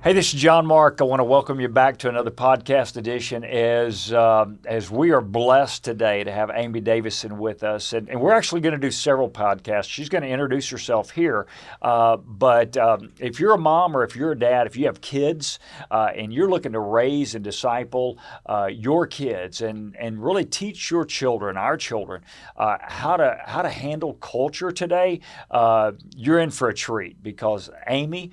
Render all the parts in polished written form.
Hey, this is John Mark. I want to welcome you back to another podcast edition as we are blessed today to have Amy Davison with us. And we're actually going to do several podcasts. She's going to introduce herself here. But if you're a mom or if you're a dad, if you have kids and you're looking to raise and disciple your kids and really teach your children, our children, how to handle culture today, you're in for a treat because Amy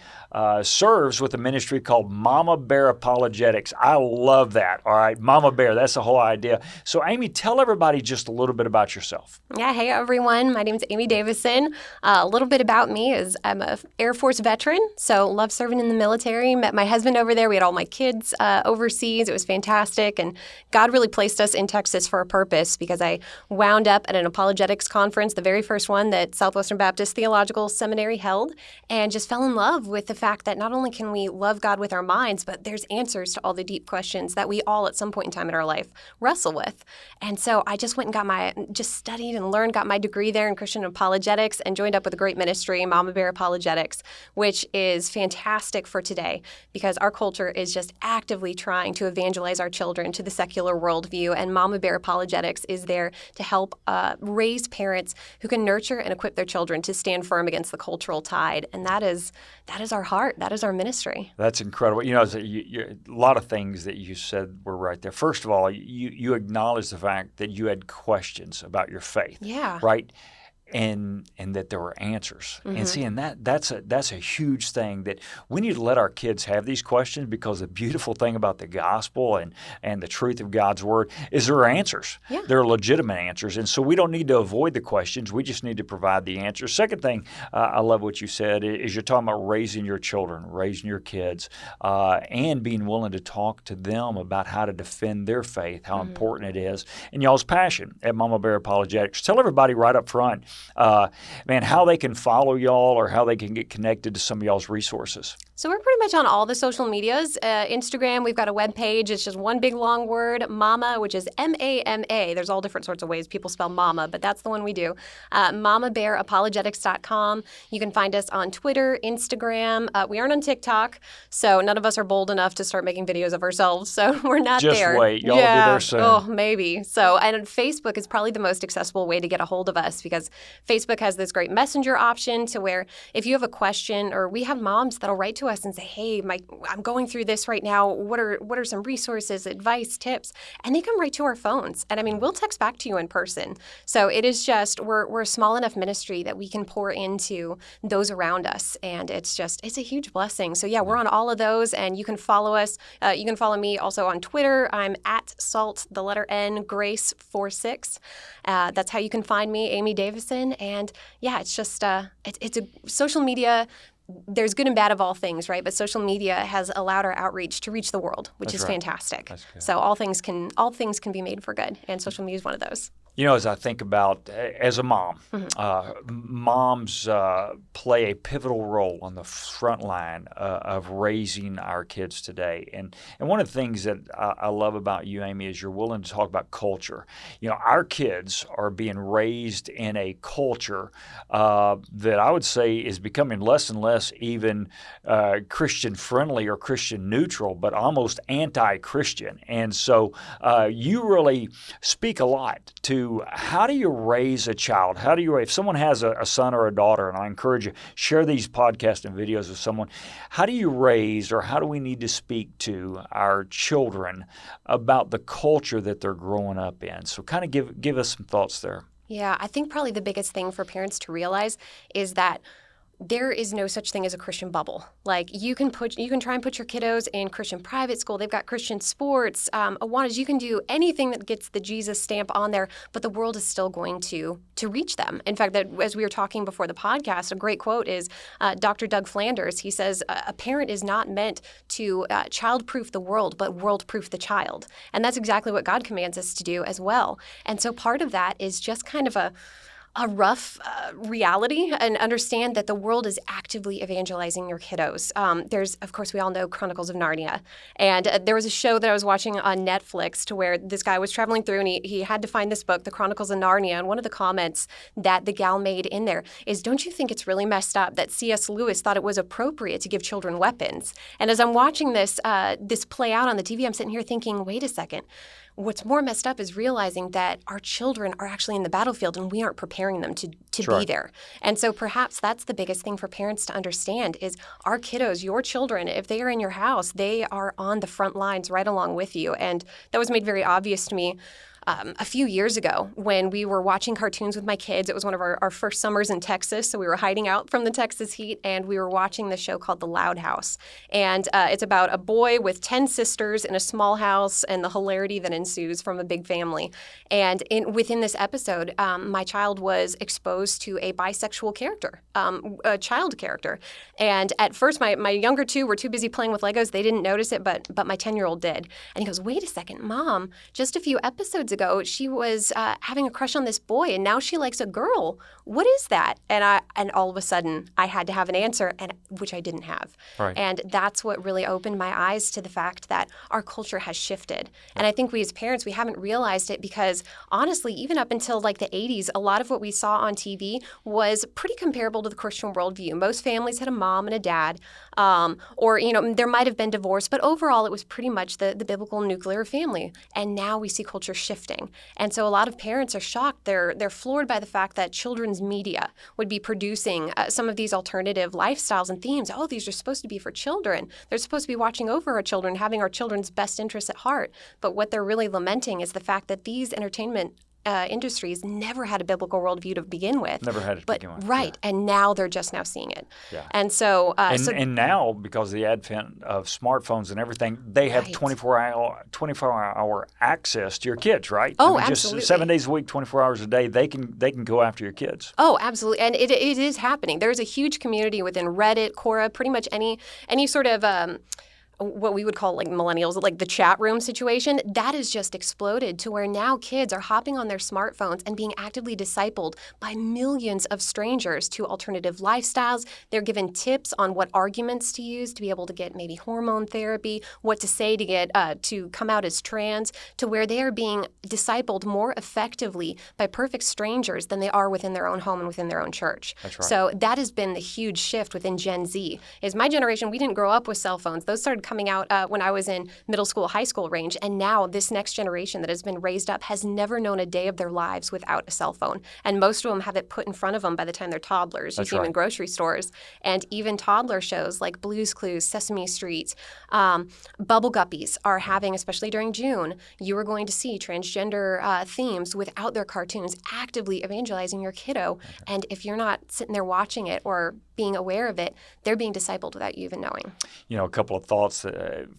serves with a ministry called Mama Bear Apologetics. I love that. All right, Mama Bear, that's the whole idea. So Amy, tell everybody just a little bit about yourself. Yeah, hey everyone. My name is Amy Davison. A little bit about me is I'm an Air Force veteran, so love serving in the military. Met my husband over there. We had all my kids overseas. It was fantastic, and God really placed us in Texas for a purpose because I wound up at an apologetics conference, the very first one that Southwestern Baptist Theological Seminary held, and just fell in love with the fact that not only can we love God with our minds, but there's answers to all the deep questions that we all at some point in time in our life wrestle with. And so I just went and just studied and learned, got my degree there in Christian apologetics and joined up with a great ministry, Mama Bear Apologetics, which is fantastic for today because our culture is just actively trying to evangelize our children to the secular worldview. And Mama Bear Apologetics is there to help raise parents who can nurture and equip their children to stand firm against the cultural tide. And that is our heart. That is our ministry. That's incredible. You know, a lot of things that you said were right there. First of all, you acknowledge the fact that you had questions about your faith. Yeah. Right? And that there were answers. Mm-hmm. And see, and that's a huge thing that we need to let our kids have these questions because the beautiful thing about the gospel and the truth of God's word is there are answers. Yeah. There are legitimate answers. And so we don't need to avoid the questions. We just need to provide the answers. Second thing, I love what you said, is you're talking about raising your children, raising your kids, and being willing to talk to them about how to defend their faith, how important it is, and y'all's passion at Mama Bear Apologetics. Tell everybody right up front, how they can follow y'all or how they can get connected to some of y'all's resources. So we're pretty much on all the social medias. Instagram, we've got a web page. It's just one big long word, Mama, which is M-A-M-A. There's all different sorts of ways people spell Mama, but that's the one we do. MamaBearApologetics.com. You can find us on Twitter, Instagram. We aren't on TikTok, so none of us are bold enough to start making videos of ourselves, so we're not just there. Just wait. Y'all will be there soon. Oh, maybe. So, and Facebook is probably the most accessible way to get a hold of us because Facebook has this great messenger option to where if you have a question, or we have moms that'll write to us and say, hey, I'm going through this right now. What are some resources, advice, tips? And they come right to our phones. And I mean, we'll text back to you in person. So it is just, we're a small enough ministry that we can pour into those around us. And it's a huge blessing. So yeah, we're on all of those and you can follow us. You can follow me also on Twitter. I'm at salt, the letter N, Grace 46. That's how you can find me, Amy Davison. And yeah, it's just, it's a social media. There's good and bad of all things, right? But social media has allowed our outreach to reach the world, which is fantastic. So all things can be made for good, and social media is one of those. You know, as I think about, as a mom, moms play a pivotal role on the front line of raising our kids today. And one of the things that I love about you, Amy, is you're willing to talk about culture. You know, our kids are being raised in a culture that I would say is becoming less and less even Christian-friendly or Christian-neutral, but almost anti-Christian. And so you really speak a lot to how do you raise a child? If someone has a son or a daughter, and I encourage you, share these podcasts and videos with someone, how do you raise or how do we need to speak to our children about the culture that they're growing up in? So kind of give us some thoughts there. Yeah, I think probably the biggest thing for parents to realize is that there is no such thing as a Christian bubble. Like you can try and put your kiddos in Christian private school. They've got Christian sports, Awanas. You can do anything that gets the Jesus stamp on there, but the world is still going to reach them. In fact, that as we were talking before the podcast, a great quote is Dr. Doug Flanders. He says, a parent is not meant to child-proof the world, but world-proof the child. And that's exactly what God commands us to do as well. And so part of that is just kind of a a rough reality and understand that the world is actively evangelizing your kiddos. There's, of course, we all know Chronicles of Narnia. And there was a show that I was watching on Netflix to where this guy was traveling through and he had to find this book, The Chronicles of Narnia. And one of the comments that the gal made in there is, don't you think it's really messed up that C.S. Lewis thought it was appropriate to give children weapons? And as I'm watching this play out on the TV, I'm sitting here thinking, wait a second. What's more messed up is realizing that our children are actually in the battlefield and we aren't preparing them to be there. And so perhaps that's the biggest thing for parents to understand is our kiddos, your children, if they are in your house, they are on the front lines right along with you. And that was made very obvious to me a few years ago when we were watching cartoons with my kids. It was one of our first summers in Texas, so we were hiding out from the Texas heat, and we were watching the show called The Loud House. And it's about a boy with 10 sisters in a small house and the hilarity that ensues from a big family. And within this episode, my child was exposed to a bisexual character, a child character. And at first, my younger two were too busy playing with Legos. They didn't notice it, but my 10-year-old did. And he goes, wait a second, Mom, just a few episodes ago, she was having a crush on this boy, and now she likes a girl. What is that? And all of a sudden, I had to have an answer, which I didn't have. Right. And that's what really opened my eyes to the fact that our culture has shifted. And I think we as parents, we haven't realized it because honestly, even up until like the 80s, a lot of what we saw on TV was pretty comparable to the Christian worldview. Most families had a mom and a dad, or there might have been divorce, but overall, it was pretty much the biblical nuclear family. And now we see culture shifting. And so a lot of parents are shocked. They're floored by the fact that children's media would be producing some of these alternative lifestyles and themes. Oh, these are supposed to be for children. They're supposed to be watching over our children, having our children's best interests at heart. But what they're really lamenting is the fact that these entertainment industries never had a biblical worldview to begin with. Never had it to begin with. Right. Yeah. And now they're just now seeing it. Yeah. And so... And now, because of the advent of smartphones and everything, they have 24-hour access to your kids, right? Oh, absolutely. Just 7 days a week, 24 hours a day, they can go after your kids. Oh, absolutely. And it is happening. There's a huge community within Reddit, Quora, pretty much any sort of... what we would call like millennials, like the chat room situation, that has just exploded to where now kids are hopping on their smartphones and being actively discipled by millions of strangers to alternative lifestyles. They're given tips on what arguments to use to be able to get maybe hormone therapy, what to say to get to come out as trans, to where they are being discipled more effectively by perfect strangers than they are within their own home and within their own church. That's right. So that has been the huge shift within Gen Z. Is my generation, we didn't grow up with cell phones. Those started coming out when I was in middle school, high school range. And now this next generation that has been raised up has never known a day of their lives without a cell phone. And most of them have it put in front of them by the time they're toddlers. You see them in grocery stores. And even toddler shows like Blue's Clues, Sesame Street, Bubble Guppies are having, especially during June, you are going to see transgender themes without their cartoons actively evangelizing your kiddo. Okay. And if you're not sitting there watching it or being aware of it, they're being discipled without you even knowing. A couple of thoughts.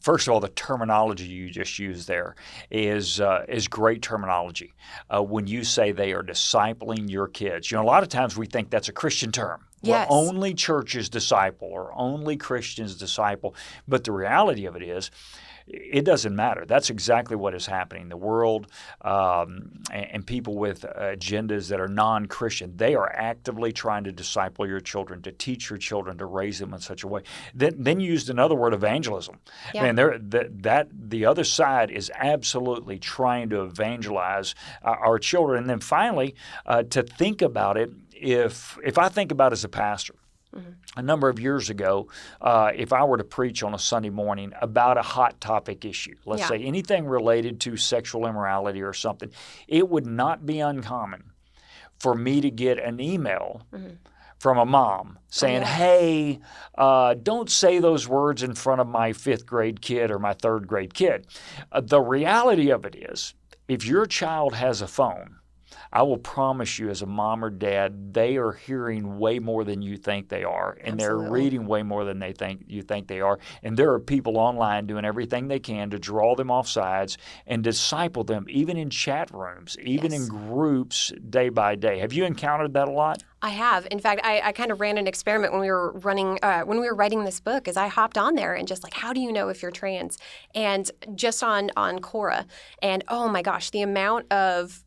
First of all, the terminology you just used there is great terminology. When you say they are discipling your kids, a lot of times we think that's a Christian term. Yes. Well, only churches disciple or only Christians disciple. But the reality of it is, it doesn't matter. That's exactly what is happening. The world and people with agendas that are non-Christian, they are actively trying to disciple your children, to teach your children, to raise them in such a way. Then you used another word, evangelism. Yeah. The other side is absolutely trying to evangelize our children. And then finally, to think about it, if I think about it as a pastor, a number of years ago, if I were to preach on a Sunday morning about a hot topic issue, let's say anything related to sexual immorality or something, it would not be uncommon for me to get an email from a mom saying, hey, don't say those words in front of my 5th grade kid or my 3rd grade kid. The reality of it is, if your child has a phone, I will promise you as a mom or dad, they are hearing way more than you think they are, and They're reading way more than you think they are. And there are people online doing everything they can to draw them off sides and disciple them, even in chat rooms, even in groups day by day. Have you encountered that a lot? I have. In fact, I kind of ran an experiment when we were writing this book, is I hopped on there and just like, how do you know if you're trans? And just on Quora. And oh my gosh, the amount of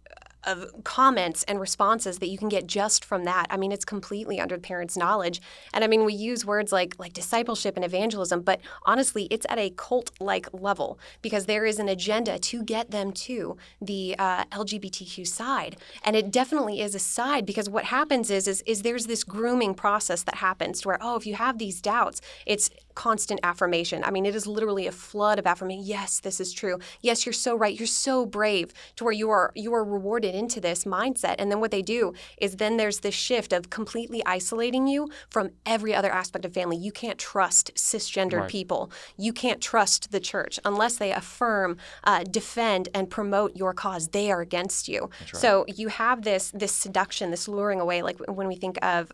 comments and responses that you can get just from that. I mean, it's completely under the parents' knowledge. And I mean, we use words like discipleship and evangelism, but honestly, it's at a cult-like level because there is an agenda to get them to the LGBTQ side. And it definitely is a side because what happens is there's this grooming process that happens to where, if you have these doubts, it's constant affirmation. I mean, it is literally a flood of affirmation. Yes, this is true. Yes, you're so right. You're so brave, to where you are rewarded into this mindset. And then what they do is then there's this shift of completely isolating you from every other aspect of family. You can't trust cisgendered people. You can't trust the church unless they affirm, defend, and promote your cause. They are against you. Right. So you have this seduction, this luring away, like when we think of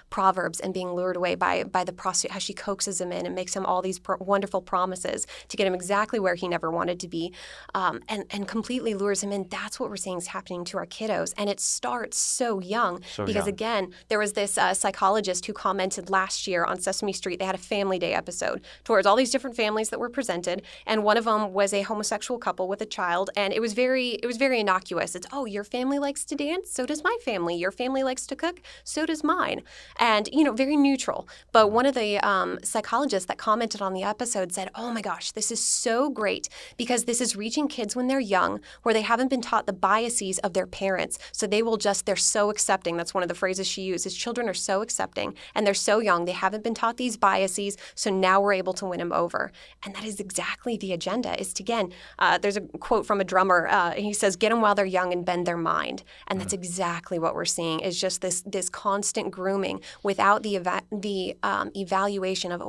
Proverbs and being lured away by the prostitute, how she coaxes him in and makes him all these wonderful promises to get him exactly where he never wanted to be, and completely lures him in. That's what we're seeing is happening to our kiddos. And it starts so young because, again, there was this psychologist who commented last year on Sesame Street. They had a Family Day episode towards all these different families that were presented. And one of them was a homosexual couple with a child. And it was very innocuous. It's, your family likes to dance. So does my family. Your family likes to cook. So does mine. And, very neutral. But one of the psychologists that commented on the episode said, oh my gosh, this is so great because this is reaching kids when they're young where they haven't been taught the biases of their parents. So they're so accepting. That's one of the phrases she uses. Children are so accepting and they're so young. They haven't been taught these biases. So now we're able to win them over. And that is exactly the agenda is to, again, there's a quote from a drummer. He says, get them while they're young and bend their mind. And that's exactly what we're seeing is just this constant grooming without the evaluation of,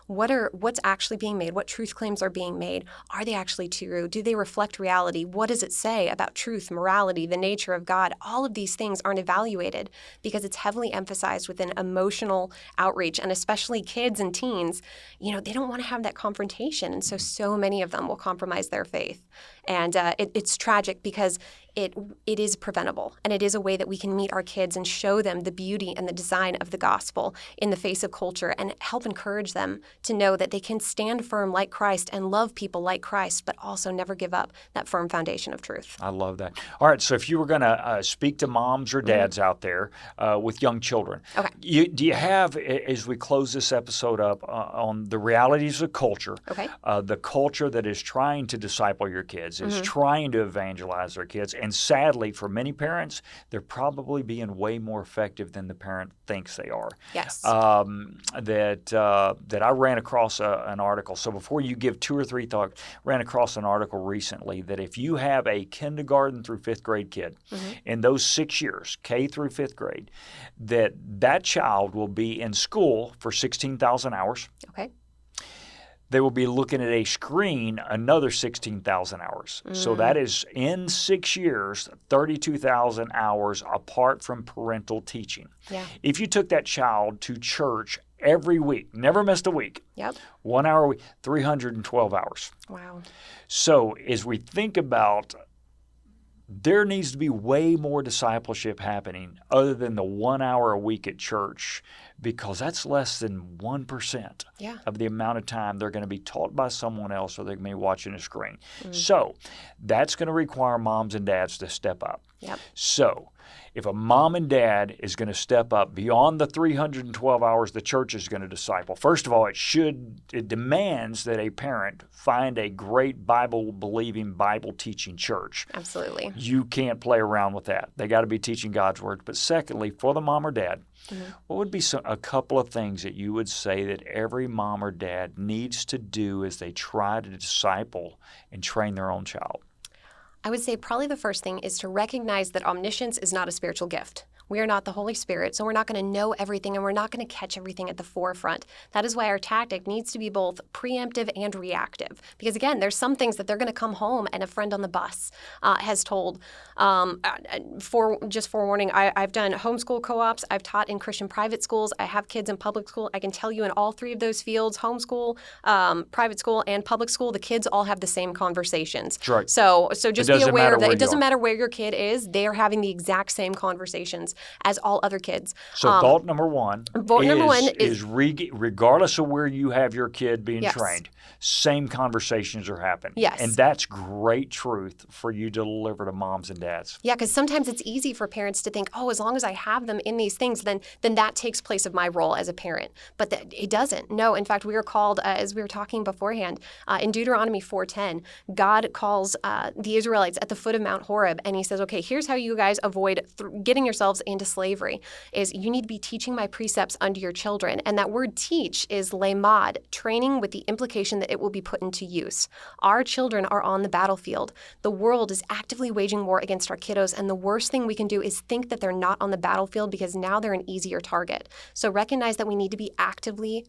what's actually being made? What truth claims are being made? Are they actually true? Do they reflect reality? What does it say about truth, morality, the nature of God? All of these things aren't evaluated because it's heavily emphasized within emotional outreach, and especially kids and teens, they don't want to have that confrontation. And so many of them will compromise their faith. And it's tragic because it is preventable, and it is a way that we can meet our kids and show them the beauty and the design of the gospel in the face of culture and help encourage them to know that they can stand firm like Christ and love people like Christ, but also never give up that firm foundation of truth. I love that. All right, so if you were going to speak to moms or dads out there with young children, do you have, as we close this episode up, on the realities of culture, the culture that is trying to disciple your kids, is trying to evangelize their kids, and sadly, for many parents, they're probably being way more effective than the parent thinks they are. Yes. That I ran across an article. So before you give 2 or 3 thoughts, ran across an article recently that if you have a kindergarten through 5th grade kid in those 6 years, K through 5th grade, that child will be in school for 16,000 hours. Okay. They will be looking at a screen another 16,000 hours. So that is, in 6 years, 32,000 hours apart from parental teaching. Yeah. If you took that child to church every week, never missed a week, 1 hour a week, 312 hours. Wow. So as we think about, there needs to be way more discipleship happening other than the 1 hour a week at church, because that's less than 1% of the amount of time they're going to be taught by someone else or they're going to be watching a screen. So that's going to require moms and dads to step up. So if a mom and dad is going to step up beyond the 312 hours the church is going to disciple, first of all, it demands that a parent find a great Bible-believing, Bible-teaching church. Absolutely. You can't play around with that. They got to be teaching God's word. But secondly, for the mom or dad, what would be a couple of things that you would say that every mom or dad needs to do as they try to disciple and train their own child? I would say probably the first thing is to recognize that omniscience is not a spiritual gift. We are not the Holy Spirit, so we're not going to know everything and we're not going to catch everything at the forefront. That is why our tactic needs to be both preemptive and reactive. Because again, there's some things that they're going to come home and a friend on the bus has told. Just forewarning, I've done homeschool co-ops. I've taught in Christian private schools. I have kids in public school. I can tell you in all 3 of those fields, homeschool, private school, and public school, the kids all have the same conversations. Right. So just be aware that it doesn't matter where your kid is. They are having the exact same conversations as all other kids. So thought number one is regardless of where you have your kid being trained, same conversations are happening. Yes. And that's great truth for you to deliver to moms and dads. Yeah, because sometimes it's easy for parents to think, oh, as long as I have them in these things, then that takes place of my role as a parent. But it doesn't. No, in fact, we were called, as we were talking beforehand, in Deuteronomy 4:10, God calls the Israelites at the foot of Mount Horeb, and he says, okay, here's how you guys avoid getting yourselves into slavery, is you need to be teaching my precepts unto your children. And that word teach is lemad, training with the implication that it will be put into use. Our children are on the battlefield. The world is actively waging war against our kiddos, and the worst thing we can do is think that they're not on the battlefield because now they're an easier target. So recognize that we need to be actively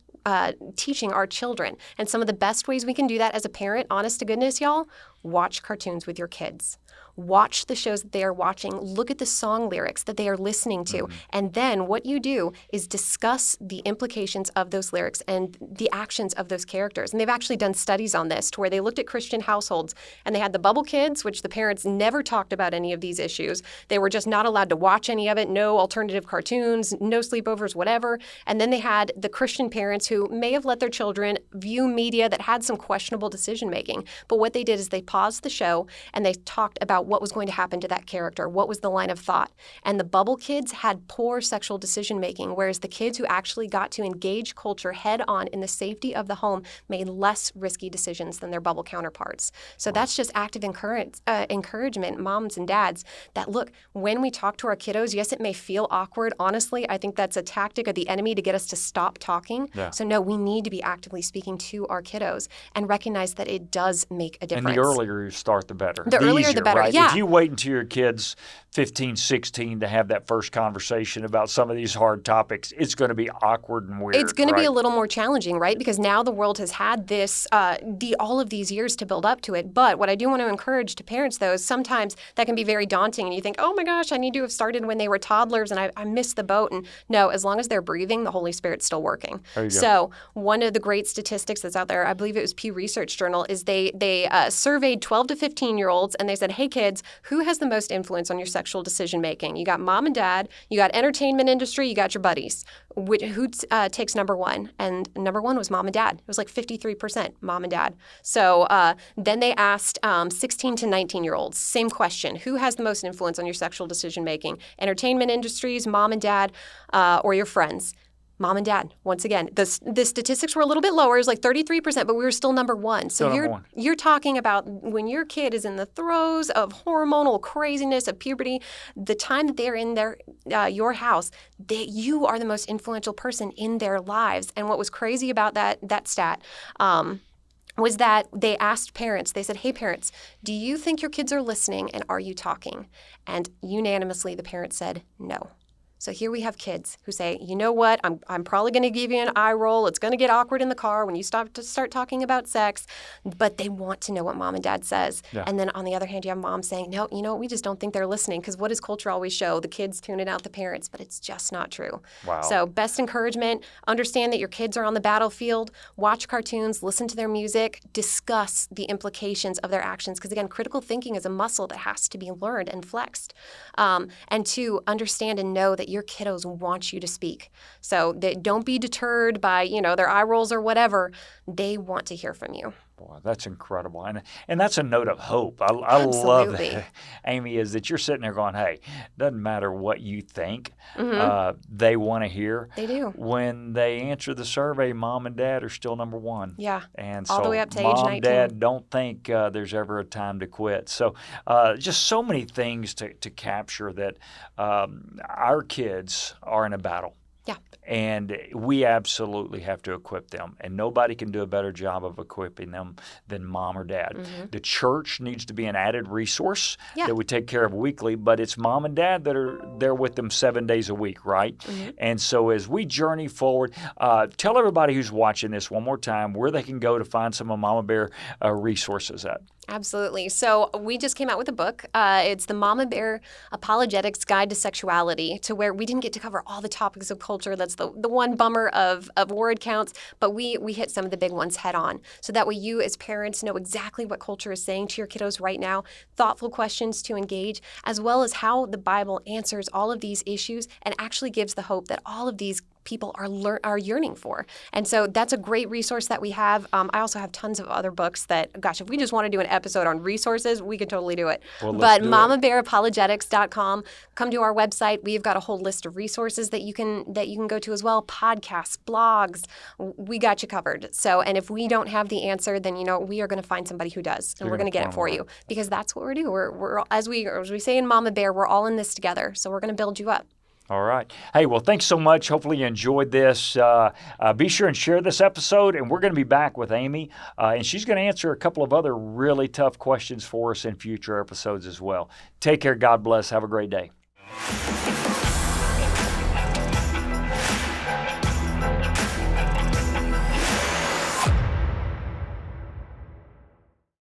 teaching our children. And some of the best ways we can do that as a parent, honest to goodness, y'all, watch cartoons with your kids. Watch the shows that they are watching. Look at the song lyrics that they are listening to. And then what you do is discuss the implications of those lyrics and the actions of those characters. And they've actually done studies on this to where they looked at Christian households and they had the bubble kids, which the parents never talked about any of these issues. They were just not allowed to watch any of it, no alternative cartoons, no sleepovers, whatever. And then they had the Christian parents who may have let their children view media that had some questionable decision making. But what they did is they paused the show and they talked about what was going to happen to that character, what was the line of thought. And the bubble kids had poor sexual decision making, whereas the kids who actually got to engage culture head on in the safety of the home made less risky decisions than their bubble counterparts. So that's just active encouragement, moms and dads, that look, when we talk to our kiddos, yes, it may feel awkward. Honestly, I think that's a tactic of the enemy to get us to stop talking. Yeah. So no, we need to be actively speaking to our kiddos and recognize that it does make a difference. And the earlier you start, the better. The earlier, the better. Right? Yeah. If you wait until your kid's 15, 16 to have that first conversation about some of these hard topics, it's going to be awkward and weird. It's going to be a little more challenging, right? Because now the world has had this, all of these years to build up to it. But what I do want to encourage to parents, though, is sometimes that can be very daunting. And you think, oh my gosh, I need to have started when they were toddlers and I missed the boat. And no, as long as they're breathing, the Holy Spirit's still working. So one of the great statistics that's out there, I believe it was Pew Research Journal, is they surveyed 12 to 15-year-olds and they said, hey kids, who has the most influence on your sexual decision making? You got mom and dad, you got entertainment industry, you got your buddies. Who takes number one? And number one was mom and dad. It was like 53% mom and dad. So then they asked 16 to 19-year-olds, same question. Who has the most influence on your sexual decision making? Entertainment industries, mom and dad, or your friends? Mom and dad. Once again, the statistics were a little bit lower. It was like 33%, but we were still number one. So you're talking about when your kid is in the throes of hormonal craziness, of puberty, the time that they're in your house, you are the most influential person in their lives. And what was crazy about that stat was that they asked parents, they said, hey parents, do you think your kids are listening and are you talking? And unanimously the parents said no. So here we have kids who say, you know what, I'm probably going to give you an eye roll. It's going to get awkward in the car when you start talking about sex. But they want to know what mom and dad says. Yeah. And then on the other hand, you have mom saying, no, you know what, we just don't think they're listening. Because what does culture always show? The kids tuning out the parents. But it's just not true. Wow. So best encouragement, understand that your kids are on the battlefield. Watch cartoons, listen to their music, discuss the implications of their actions. Because again, critical thinking is a muscle that has to be learned and flexed. And to understand and know that your kiddos want you to speak. So don't be deterred by, their eye rolls or whatever. They want to hear from you. Boy, that's incredible. And that's a note of hope. I love that, Amy, is that you're sitting there going, hey, doesn't matter what you think, they want to hear. They do. When they answer the survey, mom and dad are still number one. Yeah, and all so the way up to age 19. Mom, dad, don't think there's ever a time to quit. So just so many things to capture that our kids are in a battle. Yeah. And we absolutely have to equip them. And nobody can do a better job of equipping them than mom or dad. Mm-hmm. The church needs to be an added resource that we take care of weekly, but it's mom and dad that are there with them 7 days a week, right? Mm-hmm. And so as we journey forward, tell everybody who's watching this one more time where they can go to find some of Mama Bear resources at. Absolutely. So we just came out with a book. It's the Mama Bear Apologetics Guide to Sexuality, to where we didn't get to cover all the topics of culture. That's the one bummer of word counts, but we hit some of the big ones head on. So that way you as parents know exactly what culture is saying to your kiddos right now, thoughtful questions to engage, as well as how the Bible answers all of these issues and actually gives the hope that all of these people are yearning for. And so that's a great resource that we have. I also have tons of other books that, gosh, if we just want to do an episode on resources, we could totally do it. Well, but MamaBearApologetics.com, come to our website. We've got a whole list of resources that you can go to as well. Podcasts, blogs, we got you covered. So, and if we don't have the answer, then we are going to find somebody who does, and we're going to get it for you, because that's what we're doing. We're as we say in Mama Bear, we're all in this together. So we're going to build you up. All right. Hey, well, thanks so much. Hopefully you enjoyed this. Be sure and share this episode, and we're going to be back with Amy, and she's going to answer a couple of other really tough questions for us in future episodes as well. Take care. God bless. Have a great day.